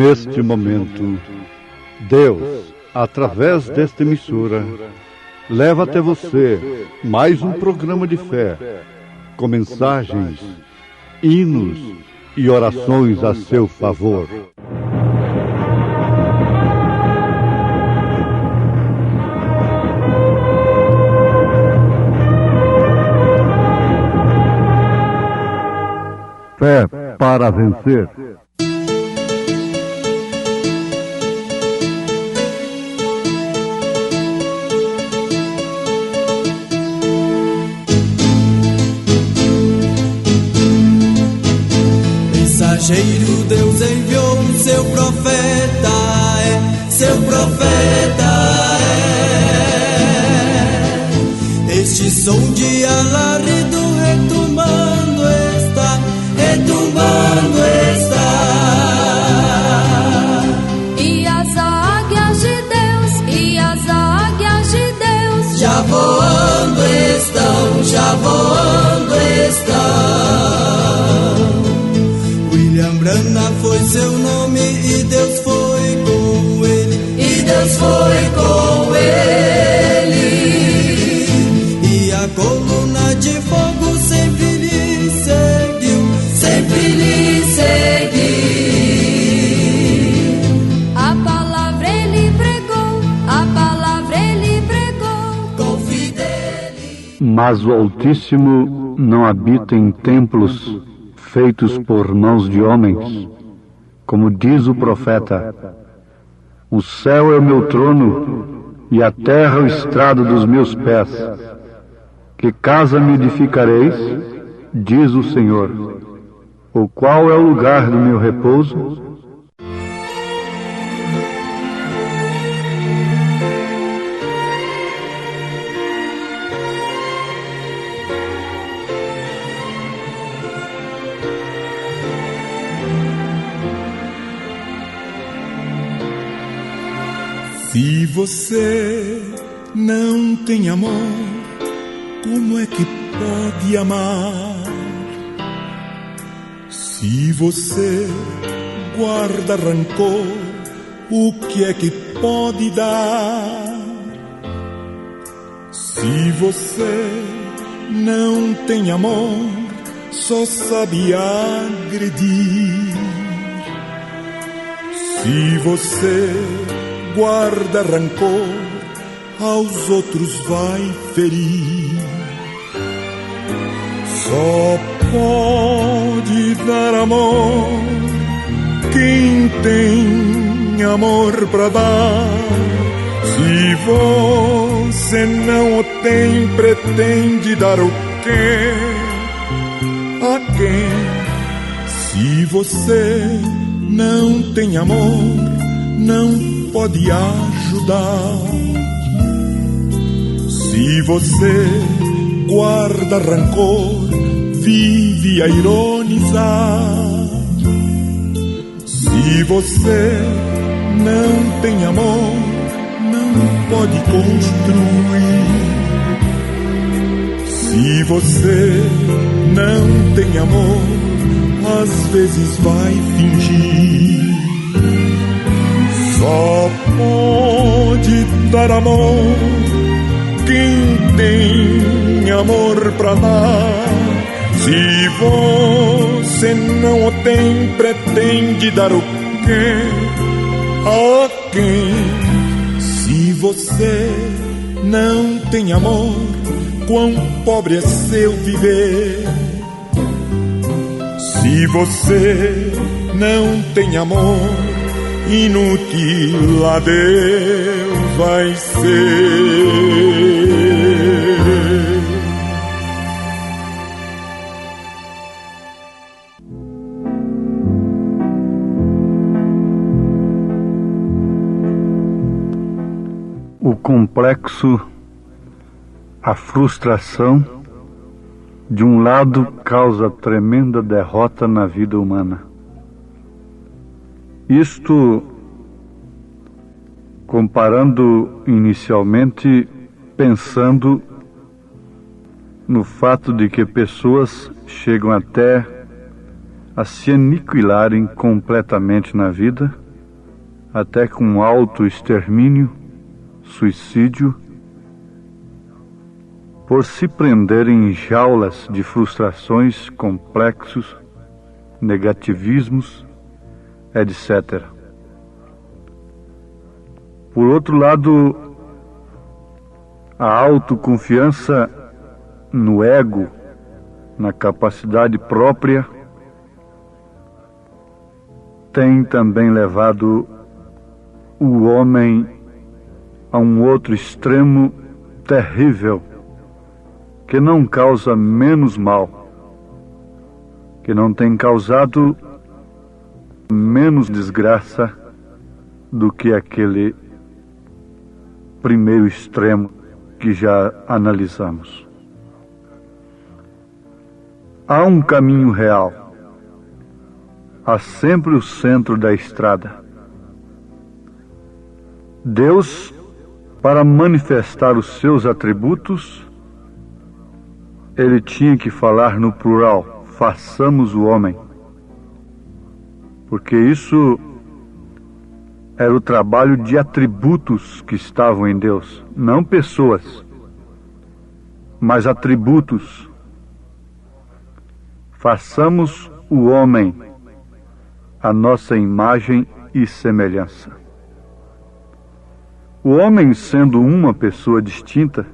neste momento, Deus, através desta emissora, leva até você mais um programa de fé, com mensagens, hinos e orações a seu favor. Fé para vencer. Mensageiro, Deus enviou seu profeta, seu profeta Este som de alarido retumbando está, retumbando está. E as águias de Deus, e as águias de Deus já voando estão, já voando estão. William Branham foi seu nome e Deus foi com ele, e Deus foi com ele. E a coluna de fogo sempre lhe seguiu, sempre lhe seguiu. A palavra ele pregou, a palavra ele pregou com fidelidade. Mas o Altíssimo não habita em templos feitos por mãos de homens, como diz o profeta: o céu é o meu trono e a terra o estrado dos meus pés. Que casa me edificareis, diz o Senhor, ou qual é o lugar do meu repouso? Se você não tem amor, como é que pode amar? Se você guarda rancor, o que é que pode dar? Se você não tem amor, só sabe agredir. Se você guarda rancor, aos outros vai ferir. Só pode dar amor quem tem amor pra dar. Se você não o tem, pretende dar o quê? A quem? Se você não tem amor, não pode ajudar. Se você guarda rancor, vive a ironizar. Se você não tem amor, não pode construir. Se você não tem amor, às vezes vai fingir. Só pode dar amor quem tem amor pra dar. Se você não o tem, pretende dar o quê? A quem? Se você não tem amor, quão pobre é seu viver. Se você não tem amor, inútil a Deus vai ser. O complexo, a frustração, de um lado causa tremenda derrota na vida humana. Isto, comparando inicialmente, pensando no fato de que pessoas chegam até a se aniquilarem completamente na vida, até com autoextermínio, suicídio, por se prender em jaulas de frustrações, complexos, negativismos, etc. Por outro lado, a autoconfiança no ego, na capacidade própria, tem também levado o homem a um outro extremo terrível, que não causa menos mal, que não tem causado menos desgraça do que aquele primeiro extremo que já analisamos. Há um caminho real, há sempre o centro da estrada. Deus, para manifestar os seus atributos, ele tinha que falar no plural: façamos o homem. Porque isso era o trabalho de atributos que estavam em Deus, não pessoas, mas atributos. Façamos o homem a nossa imagem e semelhança. O homem, sendo uma pessoa distinta,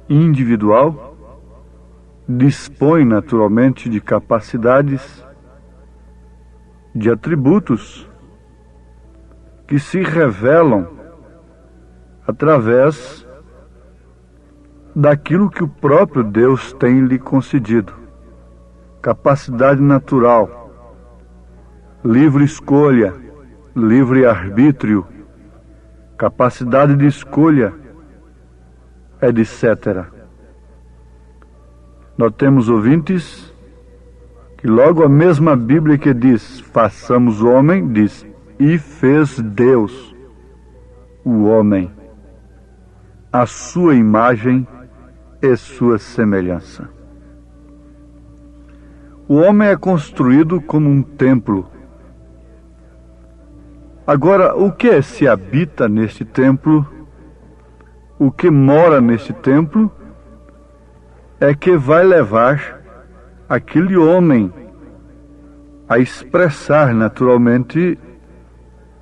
individual, dispõe naturalmente de capacidades, de atributos que se revelam através daquilo que o próprio Deus tem lhe concedido. Capacidade natural, livre escolha, livre arbítrio, capacidade de escolha, etc. Nós temos ouvintes que logo a mesma Bíblia que diz façamos o homem, diz e fez Deus o homem, a sua imagem e sua semelhança. O homem é construído como um templo. Agora, o que se habita neste templo, o que mora neste templo, é que vai levar aquele homem a expressar naturalmente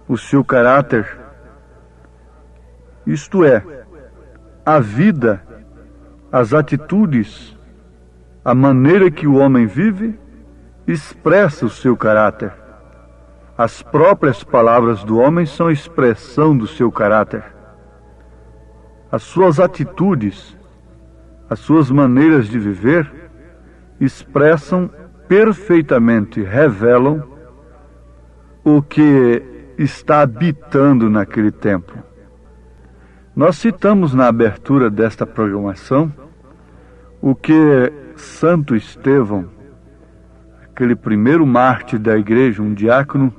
o seu caráter. Isto é, a vida, as atitudes, a maneira que o homem vive, expressa o seu caráter. As próprias palavras do homem são expressão do seu caráter. As suas atitudes, as suas maneiras de viver, expressam perfeitamente, revelam o que está habitando naquele templo. Nós citamos na abertura desta programação o que Santo Estevão, aquele primeiro mártir da igreja, um diácono,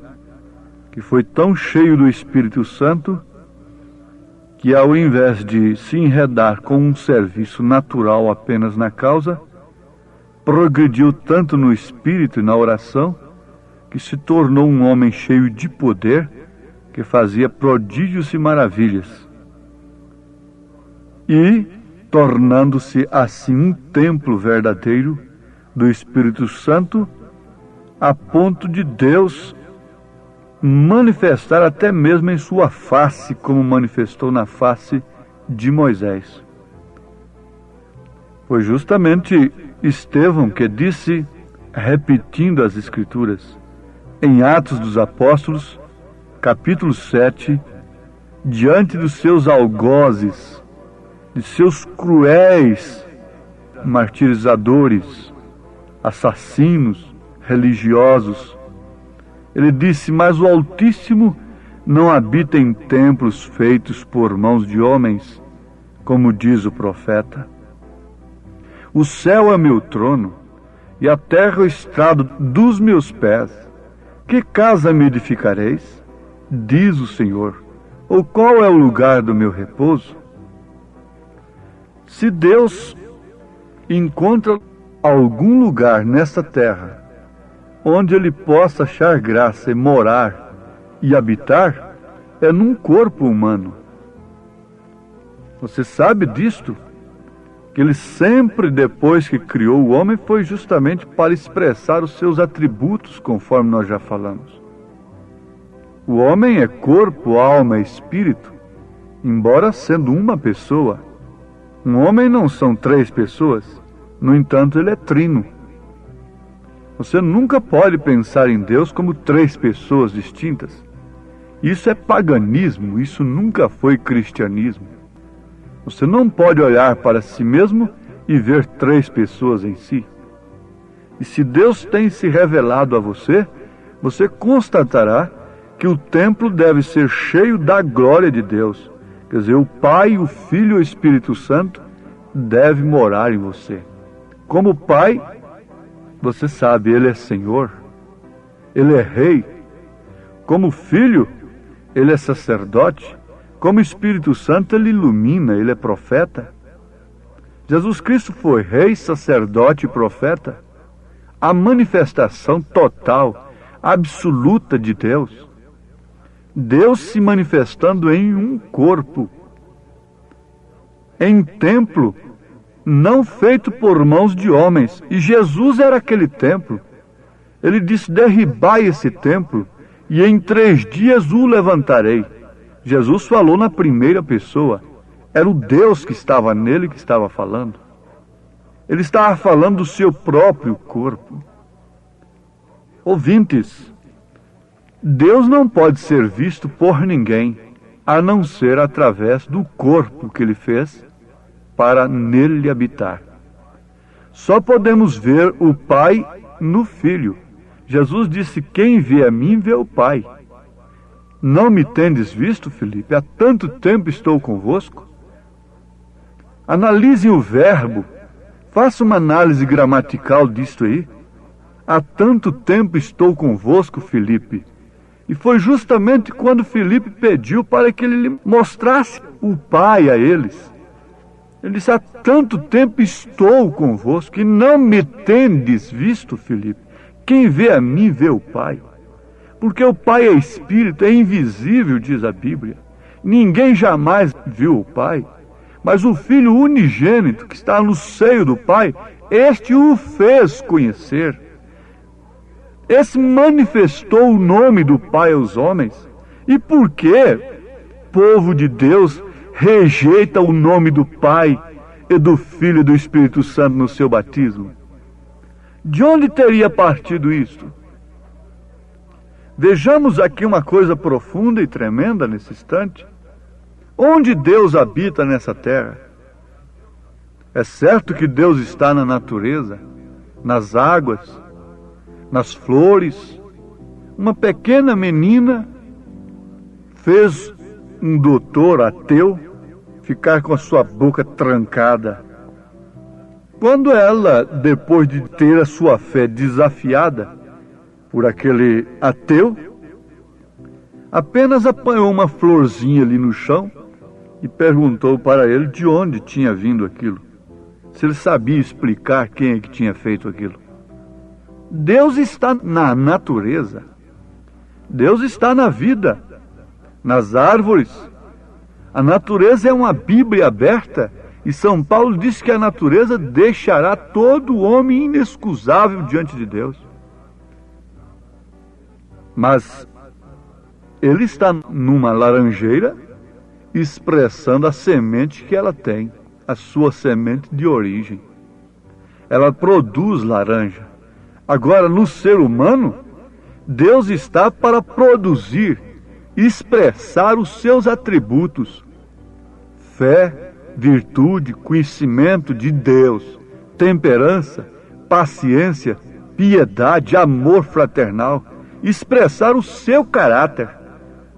que foi tão cheio do Espírito Santo, que ao invés de se enredar com um serviço natural apenas na causa, progrediu tanto no Espírito e na oração, que se tornou um homem cheio de poder, que fazia prodígios e maravilhas. E tornando-se assim um templo verdadeiro do Espírito Santo, a ponto de Deus manifestar até mesmo em sua face, como manifestou na face de Moisés. Foi justamente Estevão que disse, repetindo as Escrituras, em Atos dos Apóstolos, capítulo 7, diante dos seus algozes, de seus cruéis martirizadores, assassinos, religiosos. Ele disse, mas o Altíssimo não habita em templos feitos por mãos de homens, como diz o profeta. O céu é meu trono, e a terra o estrado dos meus pés. Que casa me edificareis? Diz o Senhor. Ou qual é o lugar do meu repouso? Se Deus encontra algum lugar nesta terra onde Ele possa achar graça e morar e habitar é num corpo humano. Você sabe disto? Que ele sempre, depois que criou o homem, foi justamente para expressar os seus atributos, conforme nós já falamos. O homem é corpo, alma e espírito, embora sendo uma pessoa. Um homem não são 3 pessoas, no entanto ele é trino. Você nunca pode pensar em Deus como 3 pessoas distintas. Isso é paganismo, isso nunca foi cristianismo. Você não pode olhar para si mesmo e ver 3 pessoas em si. E se Deus tem se revelado a você, você constatará que o templo deve ser cheio da glória de Deus. Quer dizer, o Pai, o Filho e o Espírito Santo deve morar em você. Como Pai, você sabe, Ele é Senhor, Ele é Rei. Como Filho, Ele é sacerdote. Como Espírito Santo, Ele ilumina, Ele é profeta. Jesus Cristo foi Rei, sacerdote e profeta. A manifestação total, absoluta de Deus. Deus se manifestando em um corpo, em templo, não feito por mãos de homens. E Jesus era aquele templo. Ele disse: derribai esse templo, e em 3 dias o levantarei. Jesus falou na primeira pessoa. Era o Deus que estava nele que estava falando. Ele estava falando do seu próprio corpo. Ouvintes, Deus não pode ser visto por ninguém, a não ser através do corpo que Ele fez para nele habitar. Só podemos ver o Pai no Filho. Jesus disse: quem vê a mim, vê o Pai. Não me tendes visto, Filipe? Há tanto tempo estou convosco. Analise o verbo. Faça uma análise gramatical disto aí. Há tanto tempo estou convosco, Filipe. E foi justamente quando Filipe pediu para que ele lhe mostrasse o Pai a eles. Ele disse: há tanto tempo estou convosco e não me tendes visto, Filipe. Quem vê a mim, vê o Pai. Porque o Pai é Espírito, é invisível, diz a Bíblia. Ninguém jamais viu o Pai. Mas o Filho unigênito, que está no seio do Pai, este o fez conhecer. Esse manifestou o nome do Pai aos homens. E por que, povo de Deus, rejeita o nome do Pai e do Filho e do Espírito Santo no seu batismo? De onde teria partido isto? Vejamos aqui uma coisa profunda e tremenda nesse instante. Onde Deus habita nessa terra? É certo que Deus está na natureza, nas águas, nas flores. Uma pequena menina fez um doutor ateu ficar com a sua boca trancada. Quando ela, depois de ter a sua fé desafiada por aquele ateu, apenas apanhou uma florzinha ali no chão e perguntou para ele de onde tinha vindo aquilo, se ele sabia explicar quem é que tinha feito aquilo. Deus está na natureza, Deus está na vida, nas árvores. A natureza é uma Bíblia aberta, e São Paulo diz que a natureza deixará todo homem inexcusável diante de Deus. Mas ele está numa laranjeira expressando a semente que ela tem, a sua semente de origem. Ela produz laranja. Agora, no ser humano, Deus está para produzir, expressar os seus atributos: fé, virtude, conhecimento de Deus, temperança, paciência, piedade, amor fraternal, expressar o seu caráter.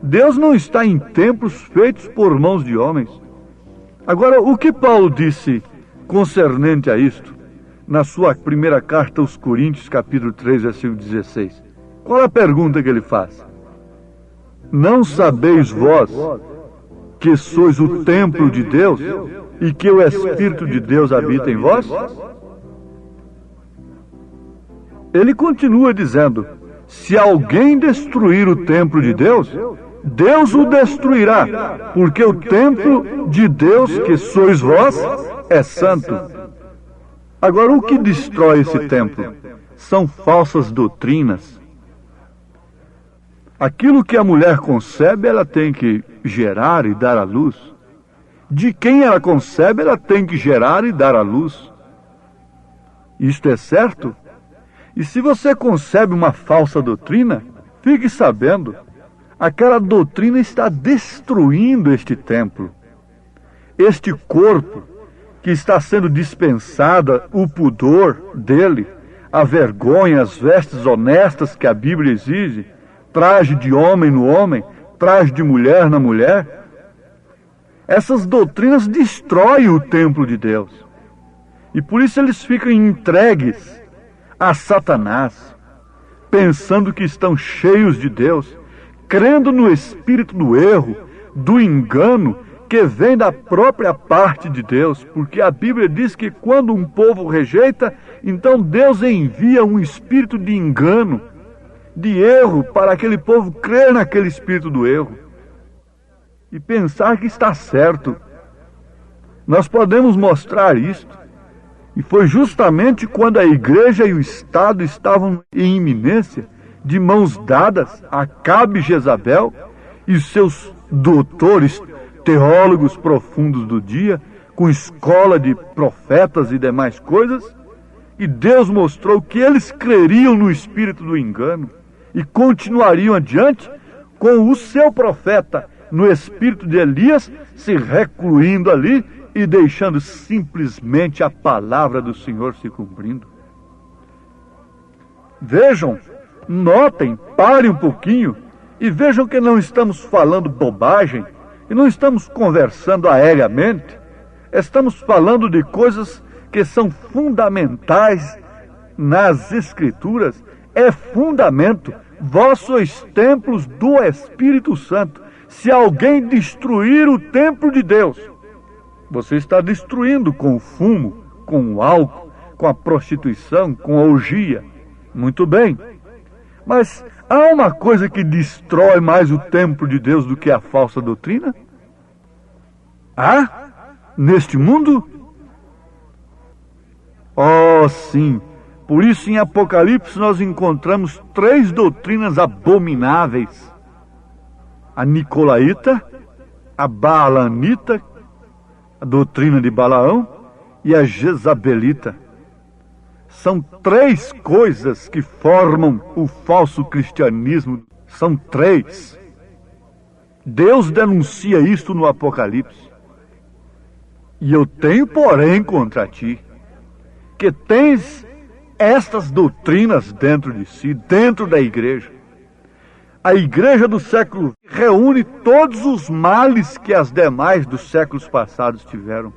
Deus não está em templos feitos por mãos de homens. Agora, o que Paulo disse concernente a isto, na sua primeira carta aos Coríntios, capítulo 3, versículo 16? Qual a pergunta que ele faz? Não sabeis vós que sois o templo de Deus e que o Espírito de Deus habita em vós? Ele continua dizendo: se alguém destruir o templo de Deus, Deus o destruirá, porque o templo de Deus, que sois vós, é santo. Agora, o que destrói esse templo? São falsas doutrinas. Aquilo que a mulher concebe, ela tem que gerar e dar à luz. De quem ela concebe, ela tem que gerar e dar à luz. Isto é certo? E se você concebe uma falsa doutrina, fique sabendo, aquela doutrina está destruindo este templo. Este corpo que está sendo dispensada o pudor dele, a vergonha, as vestes honestas que a Bíblia exige, traje de homem no homem, traje de mulher na mulher. Essas doutrinas destroem o templo de Deus. E por isso eles ficam entregues a Satanás, pensando que estão cheios de Deus, crendo no espírito do erro, do engano, que vem da própria parte de Deus, porque a Bíblia diz que quando um povo rejeita, então Deus envia um espírito de engano, de erro, para aquele povo crer naquele espírito do erro e pensar que está certo. Nós podemos mostrar isto. E foi justamente quando a igreja e o Estado estavam em iminência, de mãos dadas, Acabe e Jezabel e seus doutores, teólogos profundos do dia, com escola de profetas e demais coisas, e Deus mostrou que eles creriam no espírito do engano e continuariam adiante com o seu profeta, no espírito de Elias, se recluindo ali e deixando simplesmente a palavra do Senhor se cumprindo. Vejam, notem, parem um pouquinho e vejam que não estamos falando bobagem e não estamos conversando aéreamente. Estamos falando de coisas que são fundamentais nas Escrituras. É fundamento. Vós sois templos do Espírito Santo. Se alguém destruir o templo de Deus, você está destruindo com o fumo, com o álcool, com a prostituição, com a orgia. Muito bem. Mas há uma coisa que destrói mais o templo de Deus do que a falsa doutrina? Há? Neste mundo? Oh, sim. Por isso em Apocalipse nós encontramos 3 doutrinas abomináveis. A nicolaíta, a baalanita, a doutrina de Balaão, e a jezabelita. São 3 coisas que formam o falso cristianismo. São 3. Deus denuncia isto no Apocalipse. E eu tenho, porém, contra ti, que tens estas doutrinas dentro de si, dentro da igreja. A igreja do século reúne todos os males que as demais dos séculos passados tiveram.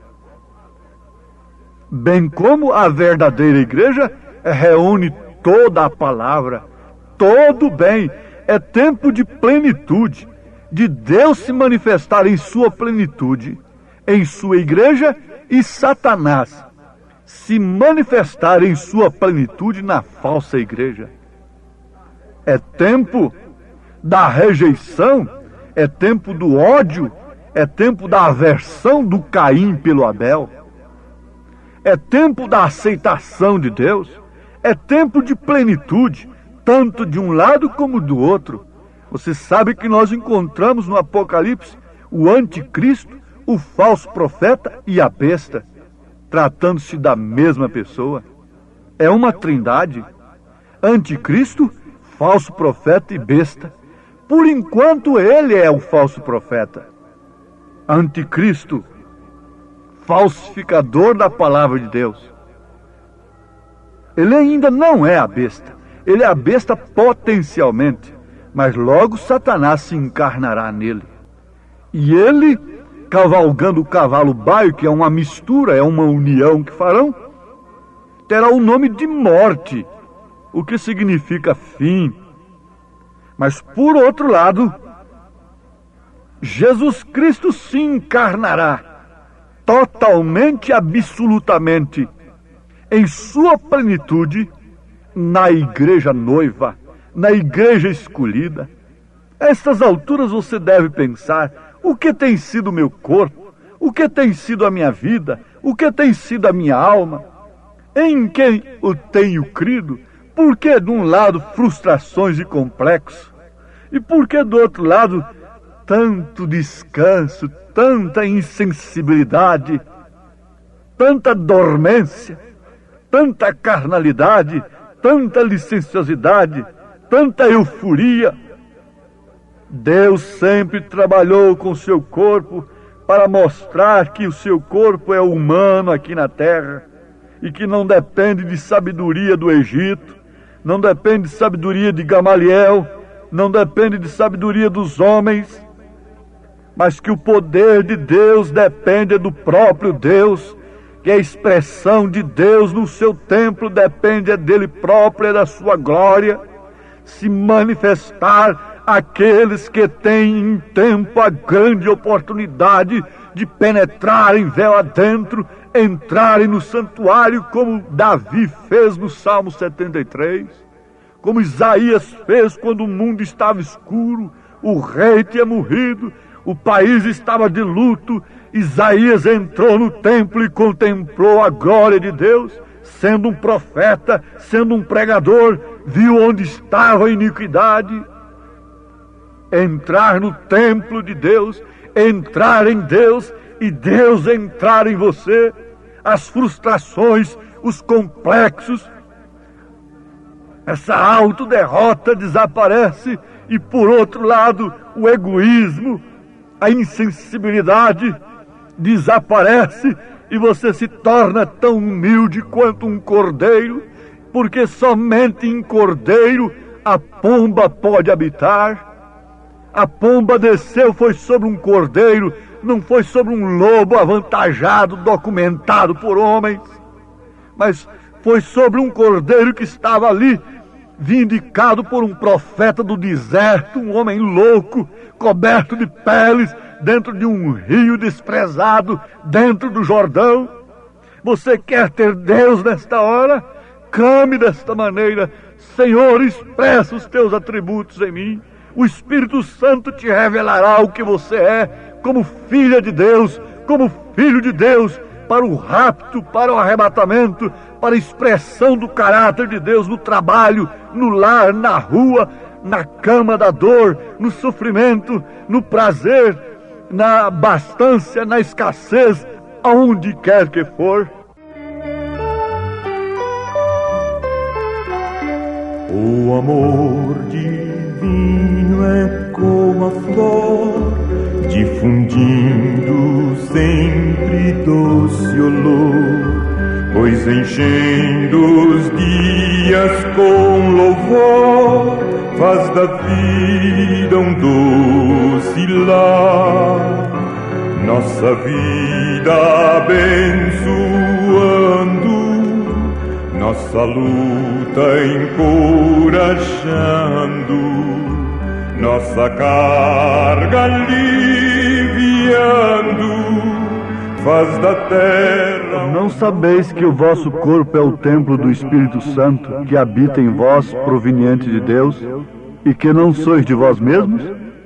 Bem como a verdadeira igreja reúne toda a palavra, todo o bem. É tempo de plenitude, de Deus se manifestar em sua plenitude, em sua igreja, e Satanás se manifestar em sua plenitude na falsa igreja. É tempo da rejeição, é tempo do ódio, é tempo da aversão do Caim pelo Abel. É tempo da aceitação de Deus, é tempo de plenitude, tanto de um lado como do outro. Você sabe que nós encontramos no Apocalipse o anticristo, o falso profeta e a besta, tratando-se da mesma pessoa. É uma trindade, anticristo, falso profeta e besta. Por enquanto ele é o falso profeta. Anticristo, falsificador da palavra de Deus. Ele ainda não é a besta. Ele é a besta potencialmente, mas logo Satanás se encarnará nele. E ele, cavalgando o cavalo baio, que é uma mistura, é uma união que farão, terá o nome de morte, o que significa fim. Mas por outro lado, Jesus Cristo se encarnará totalmente, absolutamente, em sua plenitude, na igreja noiva, na igreja escolhida. A estas alturas você deve pensar: o que tem sido o meu corpo? O que tem sido a minha vida? O que tem sido a minha alma? Em quem eu tenho crido? Por que de um lado frustrações e complexos? E por que do outro lado tanto descanso, tanta insensibilidade, tanta dormência, tanta carnalidade, tanta licenciosidade, tanta euforia? Deus sempre trabalhou com o seu corpo para mostrar que o seu corpo é humano aqui na terra e que não depende de sabedoria do Egito, não depende de sabedoria de Gamaliel, não depende de sabedoria dos homens, mas que o poder de Deus depende do próprio Deus, que a expressão de Deus no seu templo depende dele próprio e da sua glória, se manifestar àqueles que têm em tempo a grande oportunidade de penetrarem véu adentro, entrarem no santuário, como Davi fez no Salmo 73, como Isaías fez quando o mundo estava escuro, o rei tinha morrido, o país estava de luto. Isaías entrou no templo e contemplou a glória de Deus, sendo um profeta, sendo um pregador, viu onde estava a iniquidade. Entrar no templo de Deus, entrar em Deus e Deus entrar em você, as frustrações, os complexos, essa autoderrota desaparece, e por outro lado o egoísmo, a insensibilidade desaparece e você se torna tão humilde quanto um cordeiro, porque somente em cordeiro a pomba pode habitar. A pomba desceu, foi sobre um cordeiro, não foi sobre um lobo avantajado, documentado por homens, mas foi sobre um cordeiro que estava ali, vindicado por um profeta do deserto, um homem louco, coberto de peles, dentro de um rio desprezado, dentro do Jordão. Você quer ter Deus nesta hora? Clame desta maneira: Senhor, expressa os teus atributos em mim. O Espírito Santo te revelará o que você é, como filha de Deus, como filho de Deus, para o rapto, para o arrebatamento, para a expressão do caráter de Deus no trabalho, no lar, na rua, na cama da dor, no sofrimento, no prazer, na abastança, na escassez, aonde quer que for. O amor divino é como a flor, difundindo sempre doce olor, pois enchendo os dias com louvor, faz da vida um doce lar. Nossa vida abençoando, nossa luta encorajando, nossa carga aliviando, faz da terra. Não sabeis que o vosso corpo é o templo do Espírito Santo, que habita em vós, proveniente de Deus, e que não sois de vós mesmos?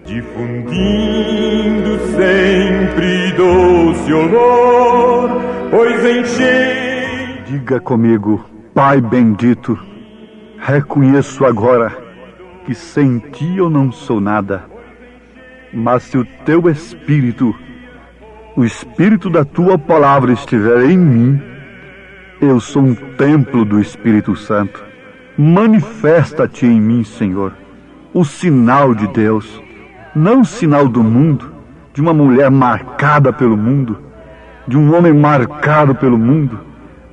Difundindo sempre doce olor, pois enchei. Diga comigo: Pai bendito, reconheço agora que sem ti eu não sou nada, mas se o teu Espírito, o Espírito da tua palavra estiver em mim, eu sou um templo do Espírito Santo. Manifesta-te em mim, Senhor, o sinal de Deus, não o sinal do mundo, de uma mulher marcada pelo mundo, de um homem marcado pelo mundo,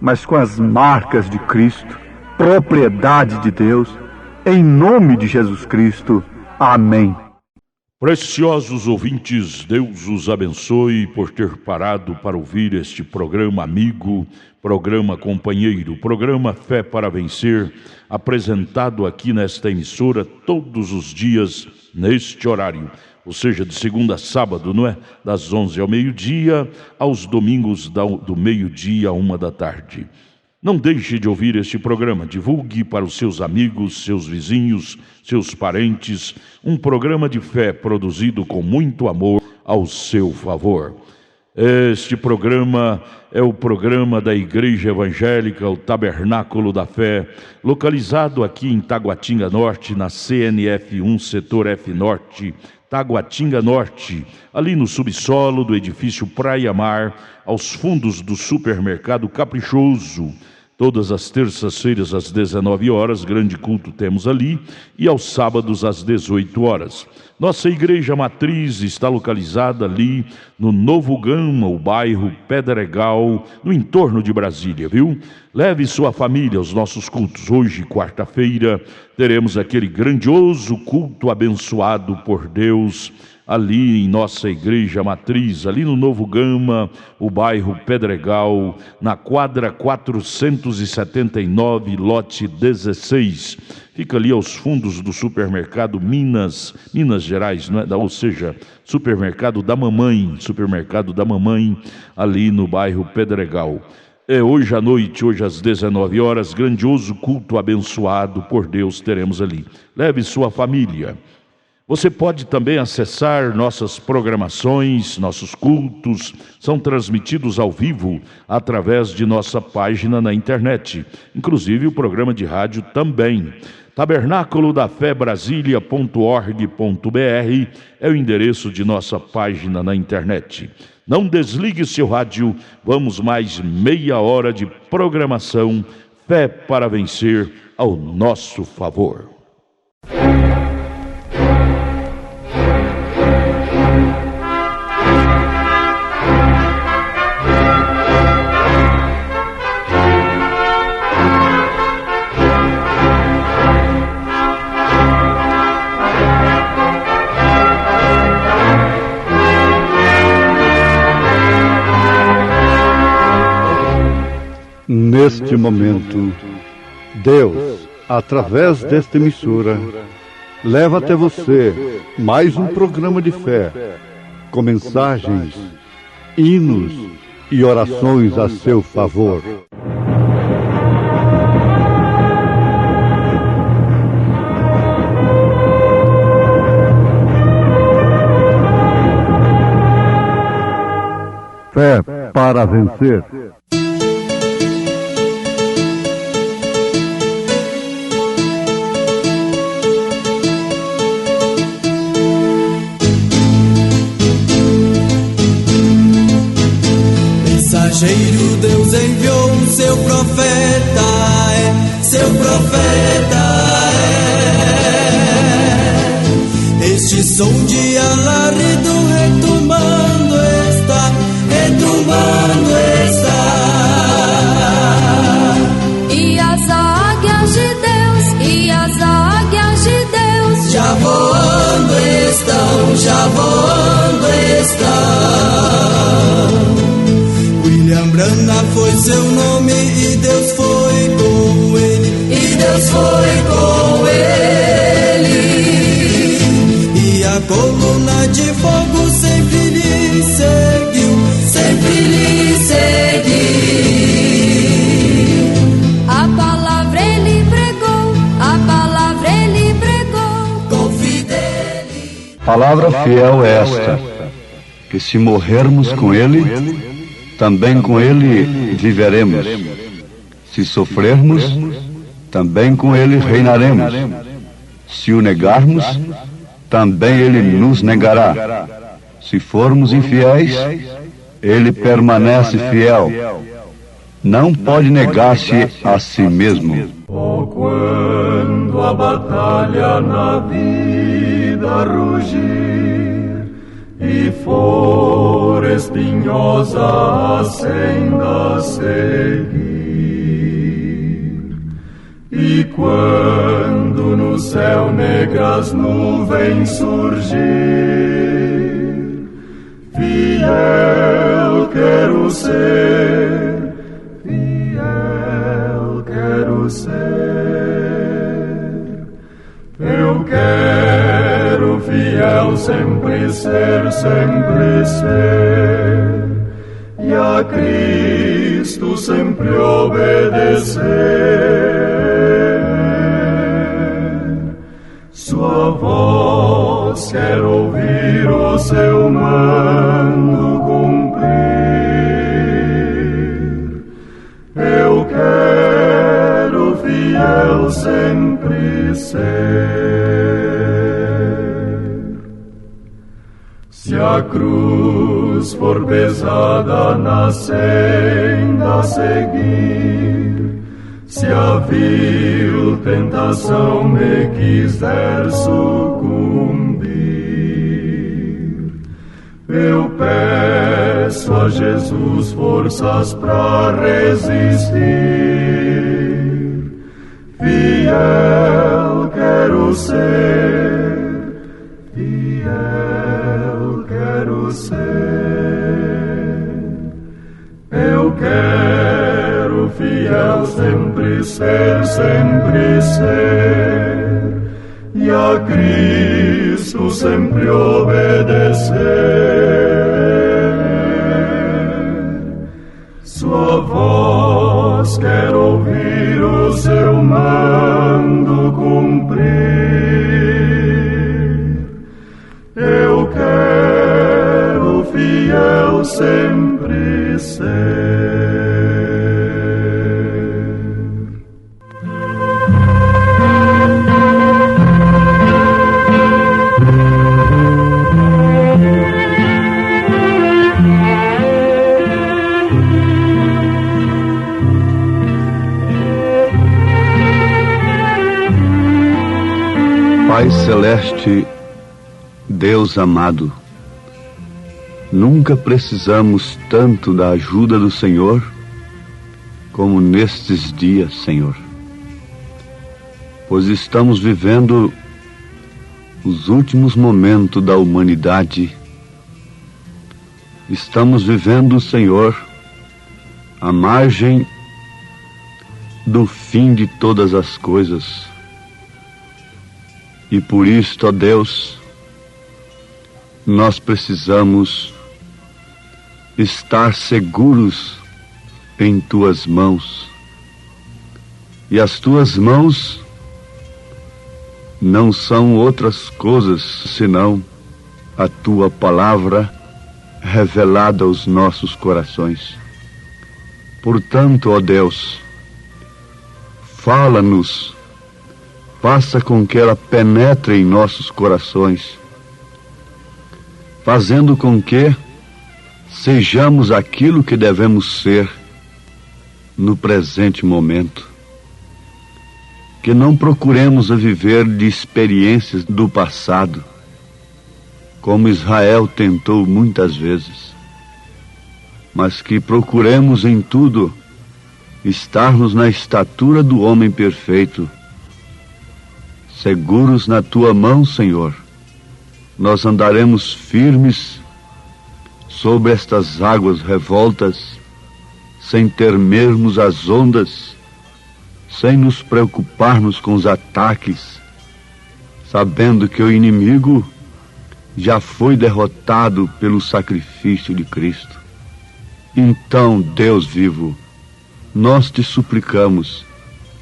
mas com as marcas de Cristo, propriedade de Deus, em nome de Jesus Cristo. Amém. Preciosos ouvintes, Deus os abençoe por ter parado para ouvir este programa amigo, programa companheiro, programa Fé para Vencer, apresentado aqui nesta emissora todos os dias neste horário, ou seja, de segunda a sábado, não é? Das 11 ao meio-dia, aos domingos do meio-dia à 1 da tarde. Não deixe de ouvir este programa. Divulgue para os seus amigos, seus vizinhos, seus parentes. Um programa de fé produzido com muito amor ao seu favor. Este programa é o programa da Igreja Evangélica, o Tabernáculo da Fé, localizado aqui em Taguatinga Norte, na CNF 1, Setor F Norte, Taguatinga Norte, ali no subsolo do edifício Praia Mar, aos fundos do supermercado Caprichoso. Todas as terças-feiras às 19 horas, grande culto temos ali, e aos sábados às 18 horas. Nossa igreja matriz está localizada ali no Novo Gama, o bairro Pedregal, no entorno de Brasília, viu? Leve sua família aos nossos cultos. Hoje, quarta-feira, teremos aquele grandioso culto abençoado por Deus, ali em nossa igreja matriz, ali no Novo Gama, o bairro Pedregal, na quadra 479, lote 16. Fica ali aos fundos do supermercado Minas Gerais, não é? Ou seja, supermercado da mamãe, ali no bairro Pedregal. Hoje à noite, hoje às 19 horas, grandioso culto abençoado por Deus teremos ali. Leve sua família. Você pode também acessar nossas programações, nossos cultos, são transmitidos ao vivo através de nossa página na internet, inclusive o programa de rádio também. Tabernáculo da Fé Brasília.org.br é o endereço de nossa página na internet. Não desligue seu rádio, vamos mais meia hora de programação, Fé para Vencer ao nosso favor. Neste momento, Deus, através desta emissora, leva até você mais um programa de fé, com mensagens, hinos e orações a seu favor. Fé para vencer. Mensageiro Deus enviou seu profeta, seu profeta Este som de alarido retumbando está, E as águias de Deus, já voando estão. William Branham foi seu nome e Deus foi com ele, E a coluna de fogo sempre lhe seguiu, A palavra ele pregou, com fidelidade. Palavra fiel é esta, que se morrermos com ele, também com ele viveremos. Se sofrermos, também com ele reinaremos. Se o negarmos, também ele nos negará. Se formos infiéis, ele permanece fiel. Não pode negar-se a si mesmo. Oh, quando a batalha na vida rugir e for espinhosa a senda seguir, e quando no céu negras nuvens surgir, fiel quero ser, eu quero fiel sempre ser, e a Cristo sempre obedecer. Sua voz quer ouvir, o seu mando cumprir. Eu quero fiel sempre ser. Se a cruz for pesada na senda a seguir, se a vil tentação me quiser sucumbir, eu peço a Jesus forças pra resistir. Fiel quero ser, fiel quero ser. Eu quero fiel sempre ser, sempre ser, e a Cristo sempre obedecer. Sua voz quer ouvir, o seu mando cumprir. Eu quero fiel sempre ser. Pai Celeste, Deus amado, nunca precisamos tanto da ajuda do Senhor como nestes dias, Senhor, pois estamos vivendo os últimos momentos da humanidade. Estamos vivendo, Senhor, à margem do fim de todas as coisas. E por isto, ó Deus, nós precisamos estar seguros em Tuas mãos. E as Tuas mãos não são outras coisas senão a Tua palavra revelada aos nossos corações. Portanto, ó Deus, fala-nos, faça com que ela penetre em nossos corações, fazendo com que sejamos aquilo que devemos ser no presente momento. Que não procuremos a viver de experiências do passado, como Israel tentou muitas vezes, mas que procuremos em tudo estarmos na estatura do homem perfeito. Seguros na Tua mão, Senhor, nós andaremos firmes sobre estas águas revoltas, sem temermos as ondas, sem nos preocuparmos com os ataques, sabendo que o inimigo já foi derrotado pelo sacrifício de Cristo. Então, Deus vivo, nós te suplicamos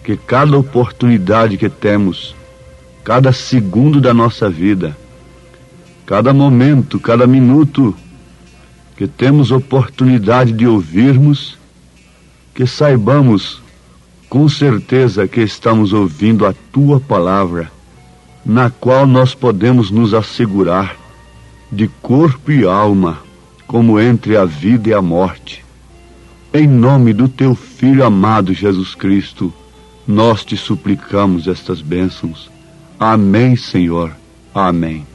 que cada oportunidade que temos, cada segundo da nossa vida, cada momento, cada minuto que temos oportunidade de ouvirmos, que saibamos com certeza que estamos ouvindo a Tua palavra, na qual nós podemos nos assegurar de corpo e alma, como entre a vida e a morte. Em nome do Teu Filho amado Jesus Cristo, nós te suplicamos estas bênçãos. Amém, Senhor. Amém.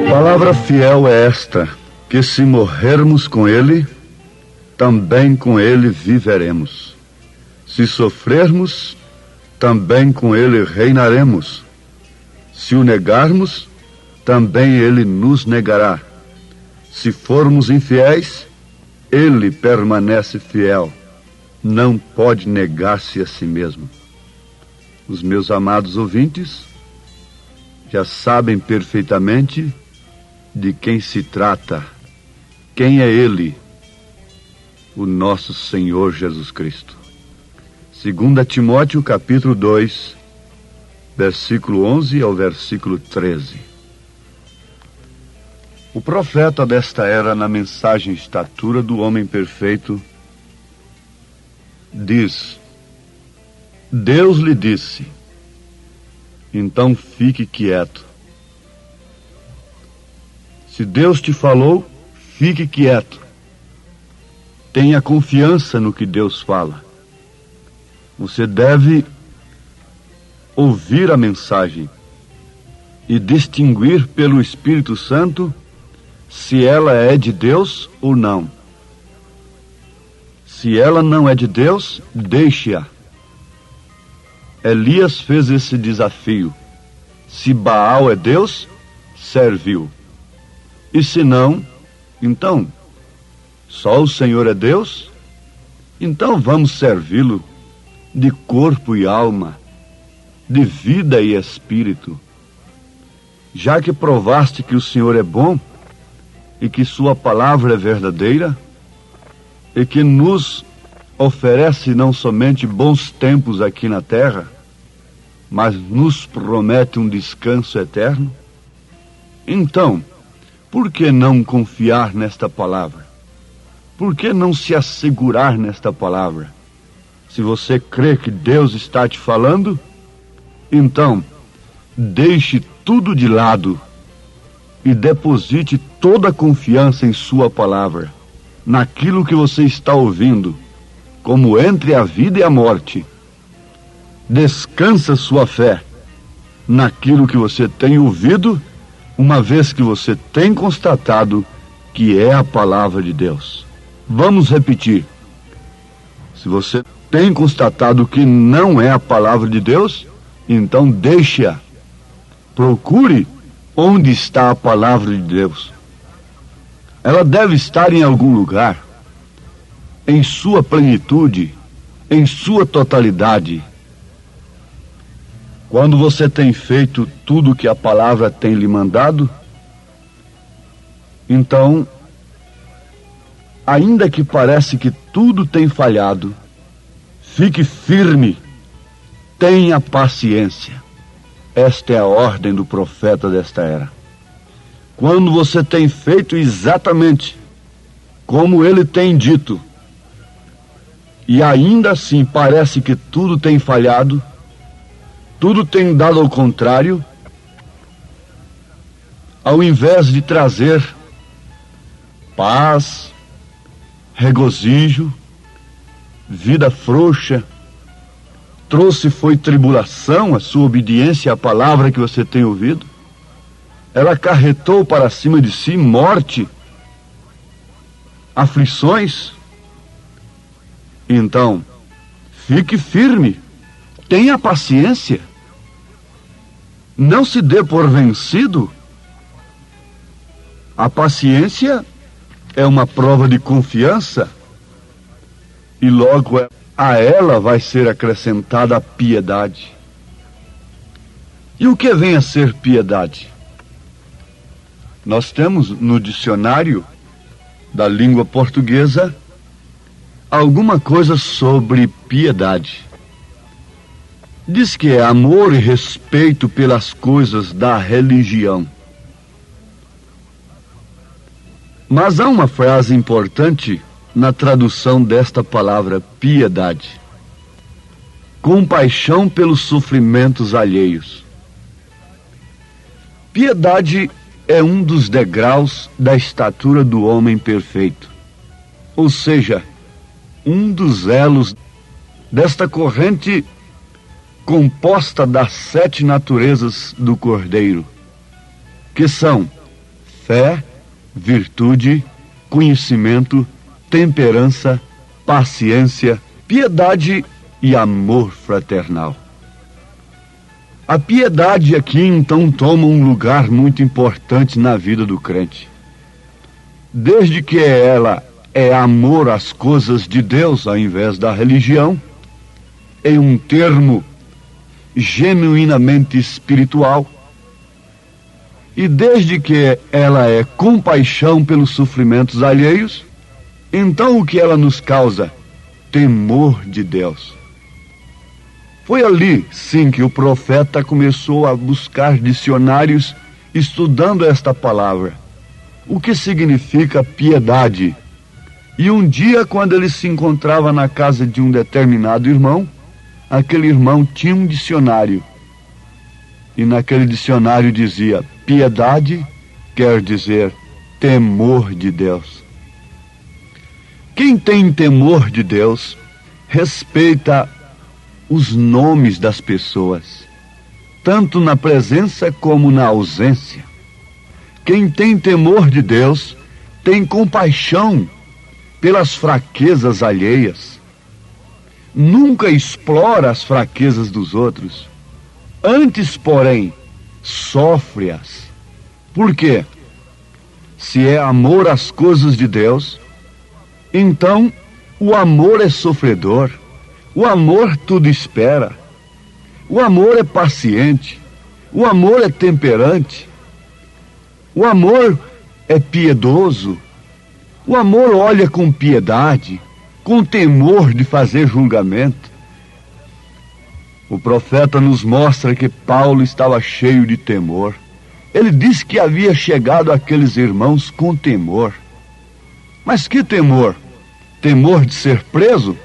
Palavra fiel é esta, que se morrermos com Ele, também com Ele viveremos. Se sofrermos, também com Ele reinaremos. Se o negarmos, também Ele nos negará. Se formos infiéis, Ele permanece fiel, não pode negar-se a si mesmo. Os meus amados ouvintes já sabem perfeitamente de quem se trata. Quem é Ele? O nosso Senhor Jesus Cristo. 2 Timóteo capítulo 2, versículo 11 ao versículo 13. O profeta desta era, na mensagem Estatura do Homem Perfeito, diz: Deus lhe disse, então fique quieto. Se Deus te falou, fique quieto. Tenha confiança no que Deus fala. Você deve ouvir a mensagem e distinguir pelo Espírito Santo se ela é de Deus ou não. Se ela não é de Deus, deixe-a. Elias fez esse desafio. Se Baal é Deus, serviu. E se não, então, só o Senhor é Deus? Então vamos servi-lo de corpo e alma, de vida e espírito. Já que provaste que o Senhor é bom e que sua palavra é verdadeira e que nos oferece não somente bons tempos aqui na terra, mas nos promete um descanso eterno, então, por que não confiar nesta palavra? Por que não se assegurar nesta palavra? Se você crê que Deus está te falando, então, deixe tudo de lado e deposite toda a confiança em sua palavra, naquilo que você está ouvindo, como entre a vida e a morte. Descansa sua fé naquilo que você tem ouvido, uma vez que você tem constatado que é a palavra de Deus. Vamos repetir. Se você tem constatado que não é a palavra de Deus, então deixe-a. Procure onde está a palavra de Deus. Ela deve estar em algum lugar, em sua plenitude, em sua totalidade. Quando você tem feito tudo o que a palavra tem lhe mandado, então, ainda que pareça que tudo tem falhado, fique firme, tenha paciência. Esta é a ordem do profeta desta era. Quando você tem feito exatamente como ele tem dito, e ainda assim parece que tudo tem falhado, tudo tem dado ao contrário, ao invés de trazer paz, regozijo, vida frouxa, foi tribulação, a sua obediência à palavra que você tem ouvido. Ela acarretou para cima de si morte, aflições. Então, fique firme, tenha paciência, não se dê por vencido. A paciência é uma prova de confiança e logo a ela vai ser acrescentada a piedade. E o que vem a ser piedade? Nós temos no dicionário da língua portuguesa alguma coisa sobre piedade. Diz que é amor e respeito pelas coisas da religião. Mas há uma frase importante na tradução desta palavra piedade: compaixão pelos sofrimentos alheios. Piedade é um dos degraus da estatura do homem perfeito, ou seja, um dos elos desta corrente composta das 7 naturezas do Cordeiro, que são fé, virtude, conhecimento, temperança, paciência, piedade e amor fraternal. A piedade aqui então toma um lugar muito importante na vida do crente. Desde que ela é amor às coisas de Deus ao invés da religião, em um termo genuinamente espiritual. E desde que ela é compaixão pelos sofrimentos alheios, então o que ela nos causa? Temor de Deus. Foi ali, sim, que o profeta começou a buscar dicionários estudando esta palavra. O que significa piedade? E um dia, quando ele se encontrava na casa de um determinado irmão, aquele irmão tinha um dicionário. E naquele dicionário dizia: piedade quer dizer temor de Deus. Quem tem temor de Deus respeita os nomes das pessoas, tanto na presença como na ausência. Quem tem temor de Deus tem compaixão pelas fraquezas alheias. Nunca explora as fraquezas dos outros. Antes, porém, sofre-as. Por quê? Se é amor às coisas de Deus, então o amor é sofredor. O amor tudo espera. O amor é paciente. O amor é temperante. O amor é piedoso. O amor olha com piedade, com temor de fazer julgamento. O profeta nos mostra que Paulo estava cheio de temor. Ele disse que havia chegado àqueles irmãos com temor. Mas que temor? Temor de ser preso?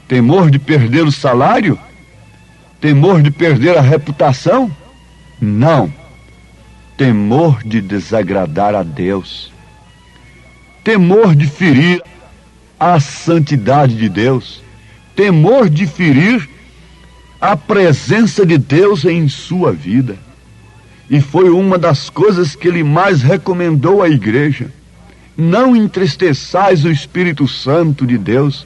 Temor de perder o salário? Temor de perder a reputação? Não. Temor de desagradar a Deus. Temor de ferir a santidade de Deus. Temor de ferir a presença de Deus em sua vida. E foi uma das coisas que ele mais recomendou à igreja. Não entristeçais o Espírito Santo de Deus,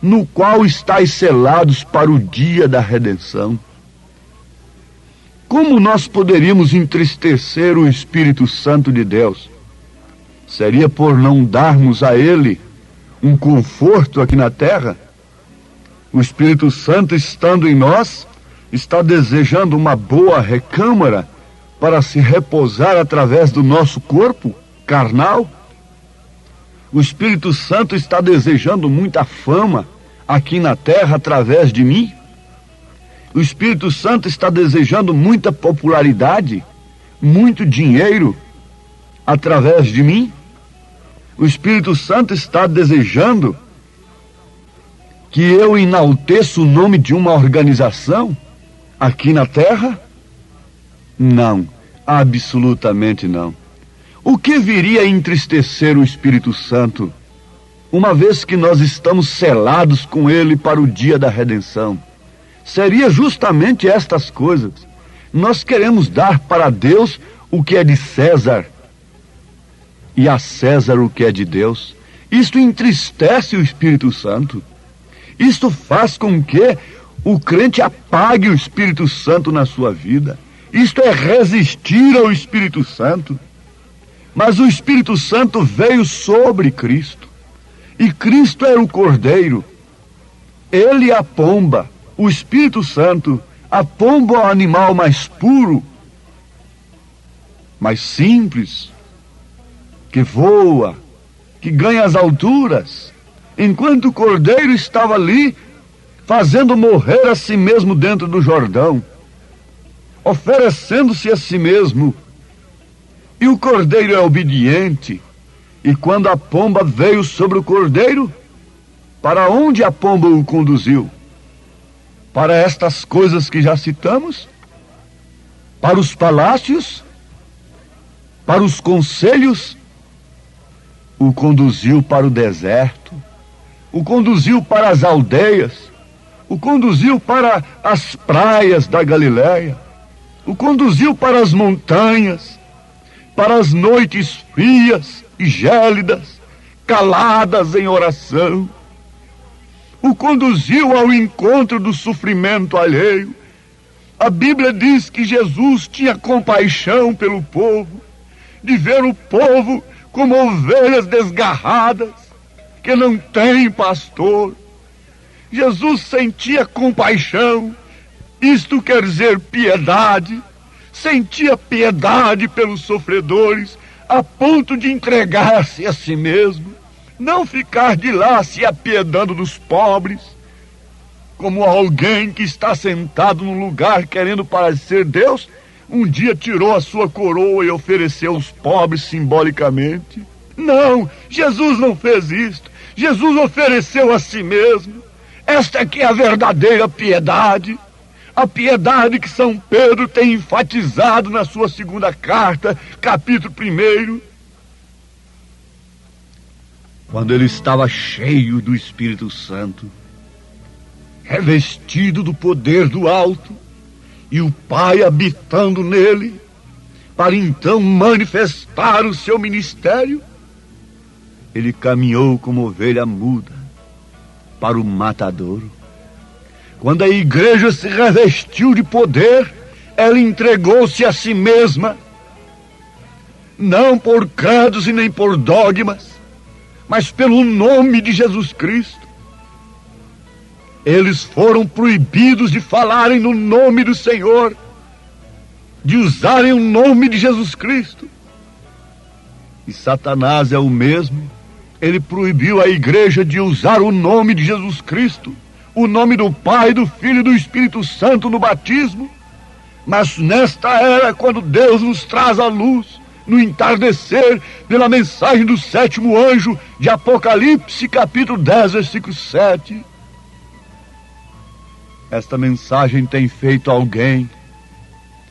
no qual estáis selados para o dia da redenção. Como nós poderíamos entristecer o Espírito Santo de Deus? Seria por não darmos a ele um conforto aqui na terra? O Espírito Santo, estando em nós, está desejando uma boa recâmara para se repousar através do nosso corpo carnal. O Espírito Santo está desejando muita fama aqui na terra através de mim. O Espírito Santo está desejando muita popularidade, muito dinheiro através de mim. O Espírito Santo está desejando que eu enalteça o nome de uma organização aqui na terra? Não, absolutamente não. O que viria a entristecer o Espírito Santo, uma vez que nós estamos selados com ele para o dia da redenção? Seria justamente estas coisas. Nós queremos dar para Deus o que é de César e a César o que é de Deus. Isto entristece o Espírito Santo. Isto faz com que o crente apague o Espírito Santo na sua vida. Isto é resistir ao Espírito Santo. Mas o Espírito Santo veio sobre Cristo. E Cristo era o Cordeiro. Ele é a pomba. O Espírito Santo, a pomba é o animal mais puro, mais simples, que voa, que ganha as alturas, enquanto o Cordeiro estava ali, fazendo morrer a si mesmo dentro do Jordão, oferecendo-se a si mesmo. E o Cordeiro é obediente, e quando a pomba veio sobre o Cordeiro, para onde a pomba o conduziu? Para estas coisas que já citamos? Para os palácios? Para os conselhos? O conduziu para o deserto, o conduziu para as aldeias, o conduziu para as praias da Galileia, o conduziu para as montanhas, para as noites frias e gélidas, caladas em oração. O conduziu ao encontro do sofrimento alheio. A Bíblia diz que Jesus tinha compaixão pelo povo, de ver o povo como ovelhas desgarradas, que não têm pastor. Jesus sentia compaixão, isto quer dizer piedade, sentia piedade pelos sofredores, a ponto de entregar-se a si mesmo, não ficar de lá se apiedando dos pobres, como alguém que está sentado num lugar querendo parecer Deus, um dia tirou a sua coroa e ofereceu aos pobres simbolicamente. Não, Jesus não fez isto. Jesus ofereceu a si mesmo. Esta aqui é a verdadeira piedade. A piedade que São Pedro tem enfatizado na sua segunda carta, capítulo 1. Quando ele estava cheio do Espírito Santo, revestido do poder do alto, e o Pai habitando nele, para então manifestar o seu ministério, ele caminhou como ovelha muda para o matadouro. Quando a igreja se revestiu de poder, ela entregou-se a si mesma, não por credos e nem por dogmas, mas pelo nome de Jesus Cristo. Eles foram proibidos de falarem no nome do Senhor, de usarem o nome de Jesus Cristo. E Satanás é o mesmo. Ele proibiu a igreja de usar o nome de Jesus Cristo, o nome do Pai, do Filho e do Espírito Santo no batismo. Mas nesta era, quando Deus nos traz a luz, no entardecer, pela mensagem do 7º anjo de Apocalipse, capítulo 10, versículo 7, esta mensagem tem feito alguém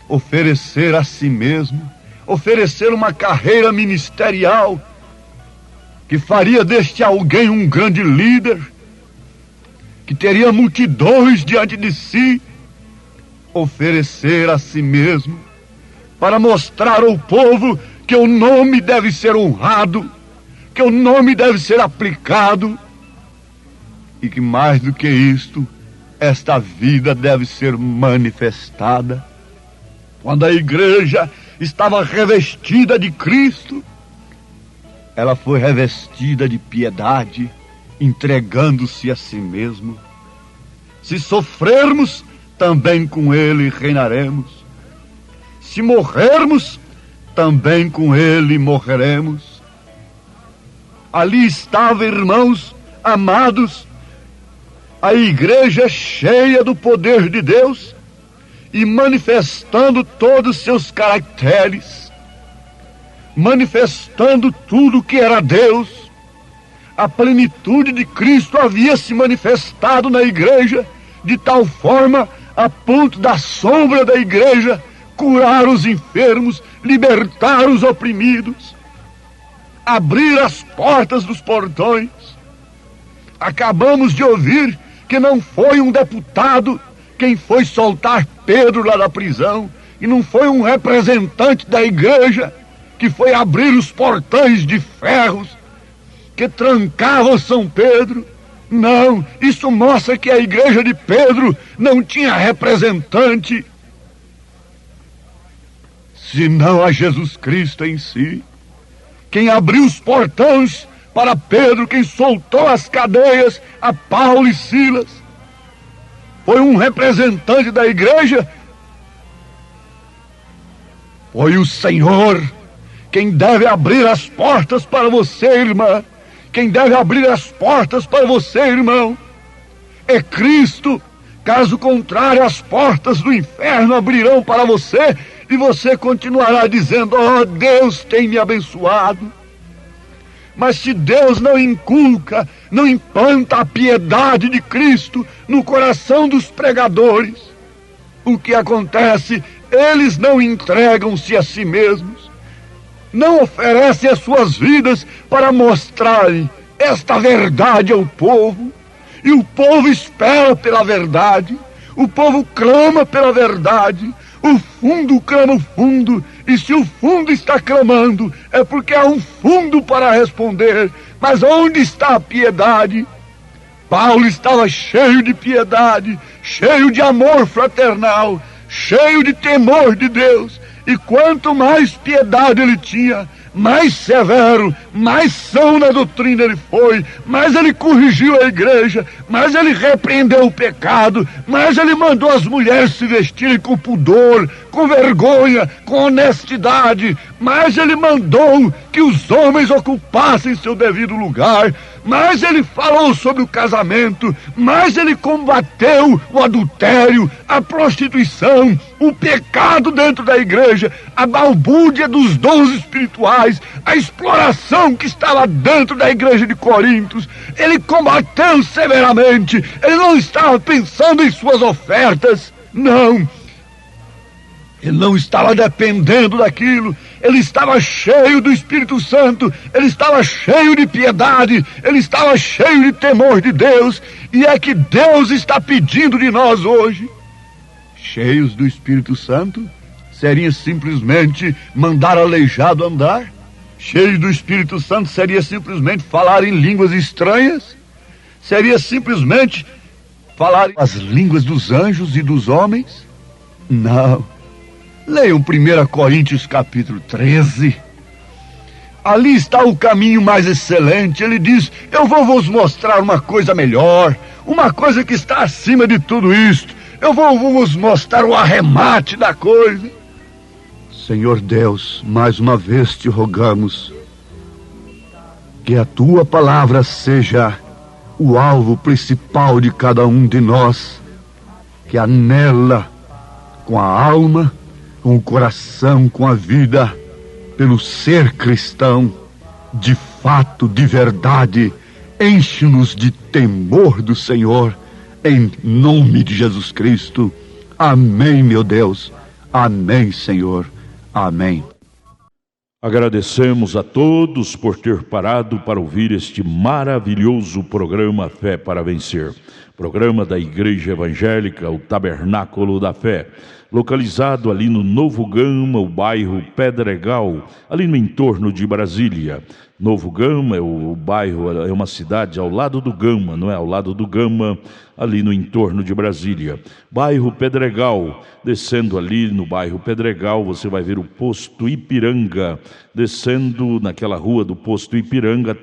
oferecer a si mesmo, oferecer uma carreira ministerial que faria deste alguém um grande líder, que teria multidões diante de si, oferecer a si mesmo para mostrar ao povo que o nome deve ser honrado, que o nome deve ser aplicado e que mais do que isto, esta vida deve ser manifestada. Quando a igreja estava revestida de Cristo, ela foi revestida de piedade, entregando-se a si mesmo. Se sofrermos, também com Ele reinaremos. Se morrermos, também com Ele morreremos. Ali estava, irmãos amados, a igreja cheia do poder de Deus e manifestando todos os seus caracteres, manifestando tudo que era Deus. A plenitude de Cristo havia se manifestado na igreja de tal forma a ponto da sombra da igreja curar os enfermos, libertar os oprimidos, abrir as portas dos portões. Acabamos de ouvir que não foi um deputado quem foi soltar Pedro lá da prisão, e não foi um representante da igreja que foi abrir os portões de ferros que trancavam São Pedro. Não, isso mostra que a igreja de Pedro não tinha representante, senão a Jesus Cristo em si. Quem abriu os portões para Pedro, quem soltou as cadeias a Paulo e Silas, foi um representante da igreja, foi o Senhor. Quem deve abrir as portas para você, irmã, quem deve abrir as portas para você, irmão, é Cristo. Caso contrário, as portas do inferno abrirão para você e você continuará dizendo: oh, Deus tem me abençoado. Mas se Deus não inculca, não implanta a piedade de Cristo no coração dos pregadores, o que acontece? Eles não entregam-se a si mesmos, não oferecem as suas vidas para mostrarem esta verdade ao povo, e o povo espera pela verdade, o povo clama pela verdade, o fundo clama o fundo, e se o fundo está clamando, é porque há um fundo para responder. Mas onde está a piedade? Paulo estava cheio de piedade, cheio de amor fraternal, cheio de temor de Deus, e quanto mais piedade ele tinha, mais severo, mais são na doutrina ele foi, mais ele corrigiu a igreja, mais ele repreendeu o pecado, mais ele mandou as mulheres se vestirem com pudor, com vergonha, com honestidade, mais ele mandou que os homens ocupassem seu devido lugar, mais ele falou sobre o casamento, mais ele combateu o adultério, a prostituição, o pecado dentro da igreja, a balbúrdia dos dons espirituais, a exploração que estava dentro da igreja de Corintos. Ele combateu severamente, ele não estava pensando em suas ofertas, não. Ele não estava dependendo daquilo, ele estava cheio do Espírito Santo, ele estava cheio de piedade, ele estava cheio de temor de Deus, e é que Deus está pedindo de nós hoje. Cheios do Espírito Santo, seria simplesmente mandar aleijado andar? Cheios do Espírito Santo seria simplesmente falar em línguas estranhas? Seria simplesmente falar as línguas dos anjos e dos homens? Não. Leiam 1 Coríntios capítulo 13. Ali está o caminho mais excelente. Ele diz: eu vou vos mostrar uma coisa melhor, uma coisa que está acima de tudo isto. Eu vou vos mostrar o arremate da coisa. Senhor Deus, mais uma vez te rogamos que a tua palavra seja o alvo principal de cada um de nós, que anela com a alma, com o coração, com a vida, pelo ser cristão, de fato, de verdade, enche-nos de temor do Senhor, em nome de Jesus Cristo. Amém, meu Deus. Amém, Senhor. Amém. Agradecemos a todos por ter parado para ouvir este maravilhoso programa Fé para Vencer. Programa da Igreja Evangélica, o Tabernáculo da Fé, localizado ali no Novo Gama, o bairro Pedregal, ali no entorno de Brasília. Novo Gama é o bairro, é uma cidade ao lado do Gama, não é? Ao lado do Gama, ali no entorno de Brasília. Bairro Pedregal, descendo ali no bairro Pedregal, você vai ver o posto Ipiranga. Descendo naquela rua do posto Ipiranga,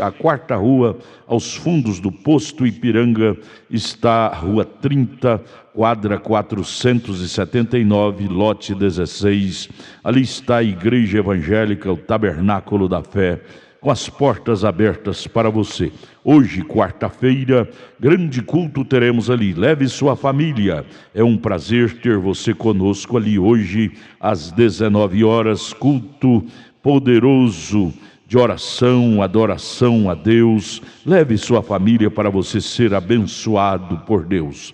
a quarta rua, aos fundos do posto Ipiranga, está a rua 30, quadra 479, lote 16. Ali está a Igreja Evangélica, o Tabernáculo da Fé, com as portas abertas para você. Hoje, quarta-feira, grande culto teremos ali. Leve sua família. É um prazer ter você conosco ali hoje, às 19 horas, culto poderoso de oração, adoração a Deus. Leve sua família para você ser abençoado por Deus.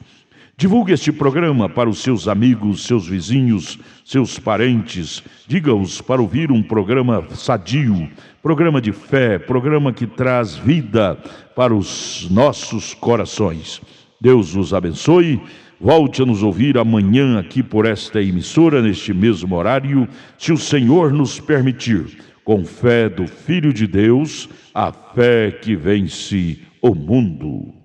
Divulgue este programa para os seus amigos, seus vizinhos, seus parentes. Diga-os para ouvir um programa sadio, programa de fé, programa que traz vida para os nossos corações. Deus os abençoe. Volte a nos ouvir amanhã aqui por esta emissora, neste mesmo horário, se o Senhor nos permitir, com fé do Filho de Deus, a fé que vence o mundo.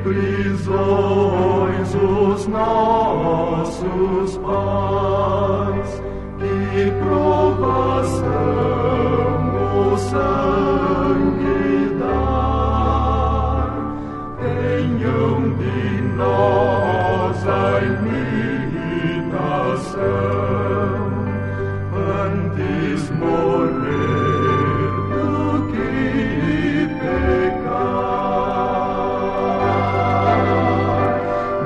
Prisões os nossos nossos pais, que provação o sangue dá, tenham de nós a imitação, antes morrer do que pecar.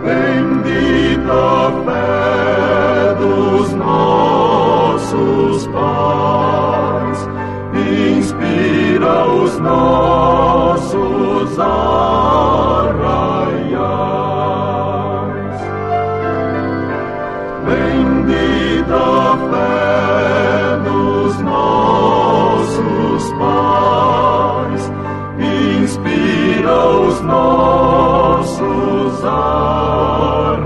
Bendita fé dos nossos pais, inspira os nossos arraiais. Bendita fé dos nossos pais, inspira os nossos arraiais.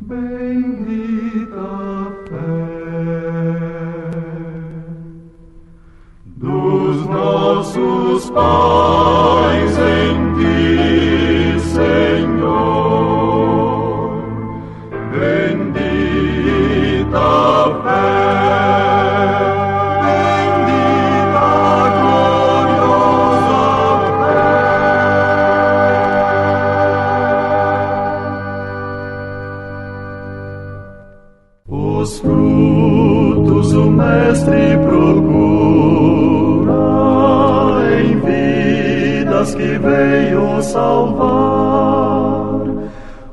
Bendita fé dos nossos pais em ti, Senhor. Bendita fé, bendita gloriosa fé. Os frutos o Mestre procura em vidas que veio salvar,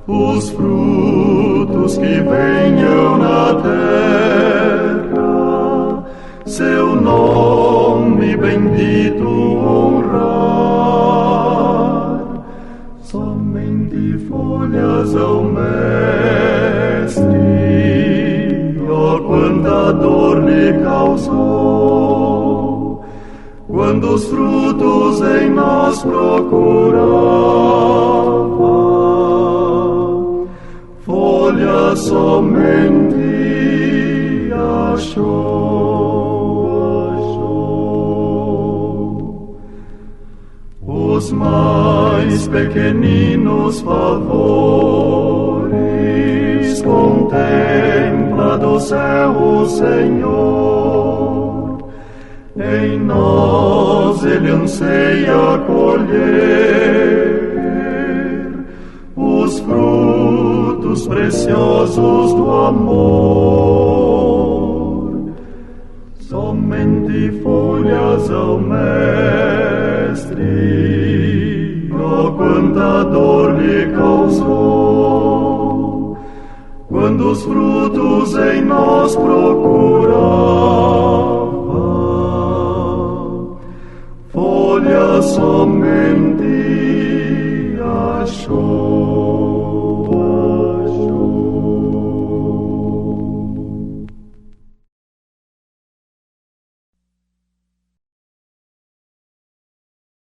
os frutos que venham na terra, seu nome bendito honrar. Somente folhas ao Mestre, ó quanta dor lhe causou, quando os frutos em nós procurava, folha somente achou. Os mais pequeninos favores contempla do céu o Senhor, em nós Ele anseia colher os frutos preciosos do amor. Somente folhas ao Mestre, ó quanta dor lhe causou, quando os frutos em nós procurava, folha somente achou.